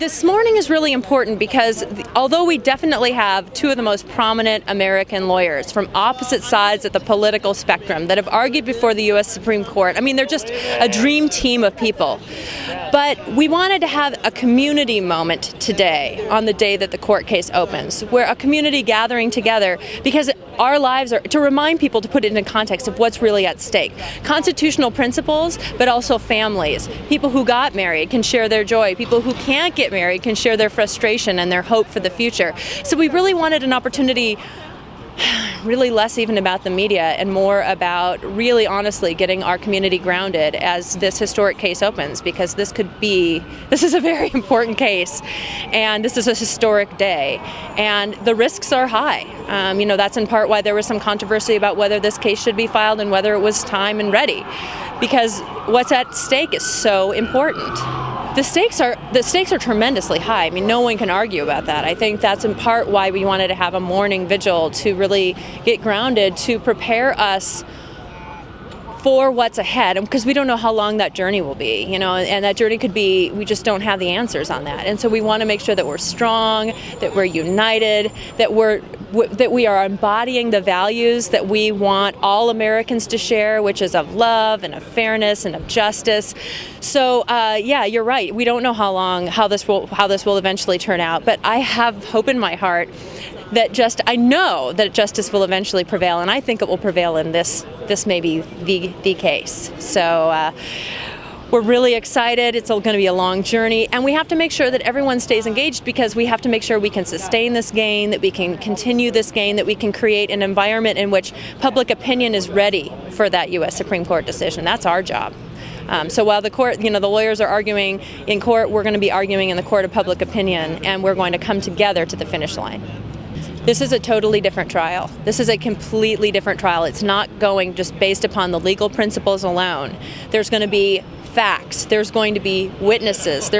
This morning is really important because although we definitely have two of the most prominent American lawyers from opposite sides of the political spectrum that have argued before the U.S. Supreme Court, I mean, they're just a dream team of people. But we wanted to have a community moment today on the day that the court case opens, where a community gathering together because our lives are, to remind people to put it in context of what's really at stake. Constitutional principles, but also families. People who got married can share their joy. People who can't get married can share their frustration and their hope for the future. So we really wanted an opportunity, really less even about the media and more about really honestly getting our community grounded as this historic case opens, because this is a very important case and this is a historic day and the risks are high. That's in part why there was some controversy about whether this case should be filed and whether it was time and ready, because what's at stake is so important. The stakes are tremendously high. I mean, no one can argue about that. I think that's in part why we wanted to have a morning vigil to really get grounded, to prepare us for what's ahead, because we don't know how long that journey will be, and that journey could be, we just don't have the answers on that. And so we want to make sure that we're strong, that we're united, that we are embodying the values that we want all Americans to share, which is of love and of fairness and of justice. So you're right. We don't know how this will eventually turn out, but I have hope in my heart that I know that justice will eventually prevail, and I think it will prevail in this may be the case. So we're really excited. It's going to be a long journey, and we have to make sure that everyone stays engaged, because we have to make sure we can sustain this gain, that we can continue this gain, that we can create an environment in which public opinion is ready for that U.S. Supreme Court decision. That's our job. So while the court, the lawyers are arguing in court, we're going to be arguing in the court of public opinion, and we're going to come together to the finish line. This is a totally different trial. This is a completely different trial. It's not going just based upon the legal principles alone. There's going to be facts. There's going to be witnesses.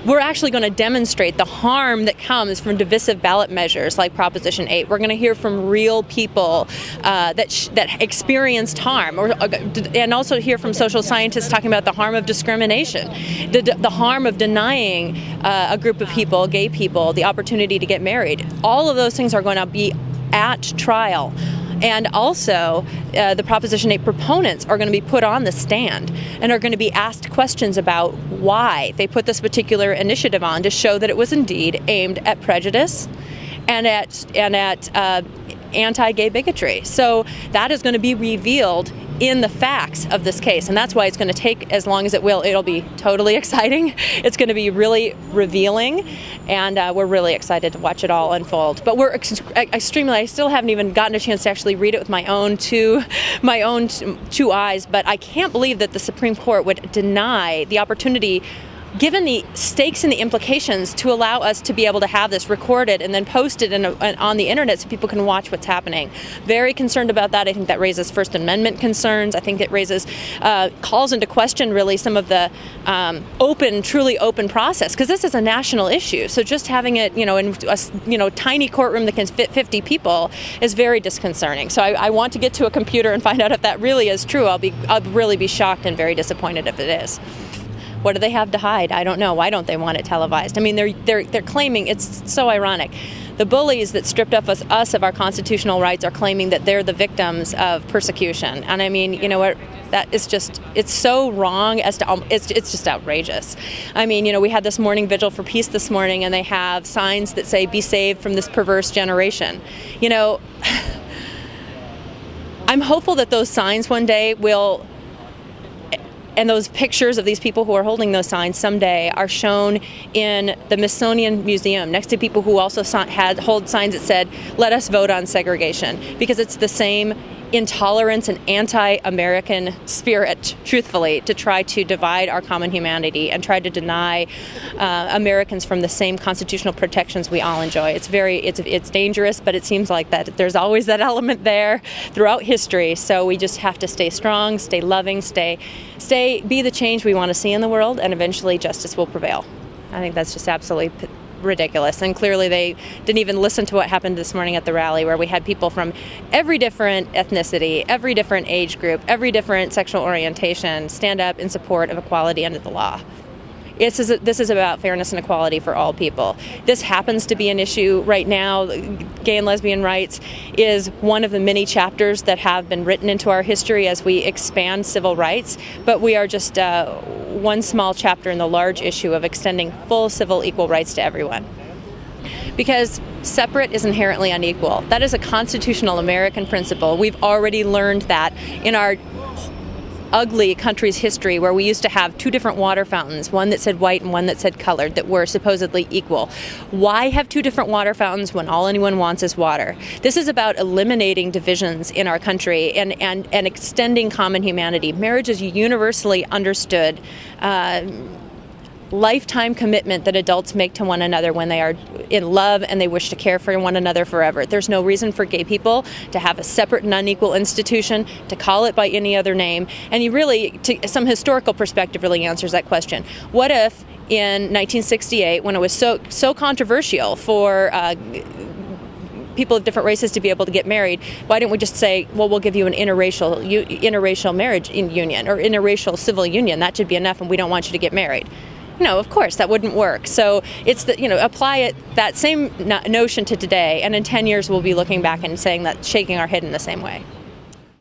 We're actually going to demonstrate the harm that comes from divisive ballot measures like Proposition 8. We're going to hear from real people that experienced harm, and also hear from social scientists talking about the harm of discrimination, the harm of denying a group of people, gay people, the opportunity to get married. All of those things are going to be at trial. And also, the Proposition 8 proponents are going to be put on the stand and are going to be asked questions about why they put this particular initiative on, to show that it was indeed aimed at prejudice and at anti-gay bigotry. So that is going to be revealed in the facts of this case, and that's why it's going to take as long as it will. It'll be totally exciting. It's going to be really revealing, and we're really excited to watch it all unfold. But we're extremely. I still haven't even gotten a chance to actually read it with my own two eyes. But I can't believe that the Supreme Court would deny the opportunity, given the stakes and the implications, to allow us to be able to have this recorded and then posted on the internet so people can watch what's happening. Very concerned about that. I think that raises First Amendment concerns. I think it raises, calls into question really some of the truly open process, because this is a national issue. So just having it, in a tiny courtroom that can fit 50 people is very disconcerting. So I want to get to a computer and find out if that really is true. I'll really be shocked and very disappointed if it is. What do they have to hide? I don't know. Why don't they want it televised? I mean, they're claiming, it's so ironic. The bullies that stripped us of our constitutional rights are claiming that they're the victims of persecution. And I mean, you know what? That is just, it's so wrong as to, it's just outrageous. I mean, we had this morning vigil for peace this morning, and they have signs that say, "Be saved from this perverse generation." I'm hopeful that those signs one day will, and those pictures of these people who are holding those signs someday are shown in the Smithsonian Museum next to people who also hold signs that said, "Let us vote on segregation," because it's the same intolerance and anti-American spirit, truthfully, to try to divide our common humanity and try to deny Americans from the same constitutional protections we all enjoy. It's dangerous, but it seems like that there's always that element there throughout history. So we just have to stay strong, stay loving, be the change we want to see in the world, and eventually justice will prevail. I think that's just absolutely ridiculous. And clearly they didn't even listen to what happened this morning at the rally, where we had people from every different ethnicity, every different age group, every different sexual orientation stand up in support of equality under the law. This is about fairness and equality for all people. This happens to be an issue right now. Gay and lesbian rights is one of the many chapters that have been written into our history as we expand civil rights, but we are just one small chapter in the large issue of extending full civil equal rights to everyone. Because separate is inherently unequal. That is a constitutional American principle. We've already learned that in our ugly country's history, where we used to have two different water fountains, one that said white and one that said colored, that were supposedly equal. Why have two different water fountains when all anyone wants is water? This is about eliminating divisions in our country and extending common humanity. Marriage is universally understood lifetime commitment that adults make to one another when they are in love and they wish to care for one another forever. There's no reason for gay people to have a separate and unequal institution, to call it by any other name. And you really, some historical perspective really answers that question. What if in 1968, when it was so controversial for people of different races to be able to get married, why didn't we just say, well, we'll give you an interracial marriage union or interracial civil union? That should be enough, and we don't want you to get married. No, of course, that wouldn't work. So it's apply that same notion to today, and in 10 years we'll be looking back and saying that, shaking our head in the same way.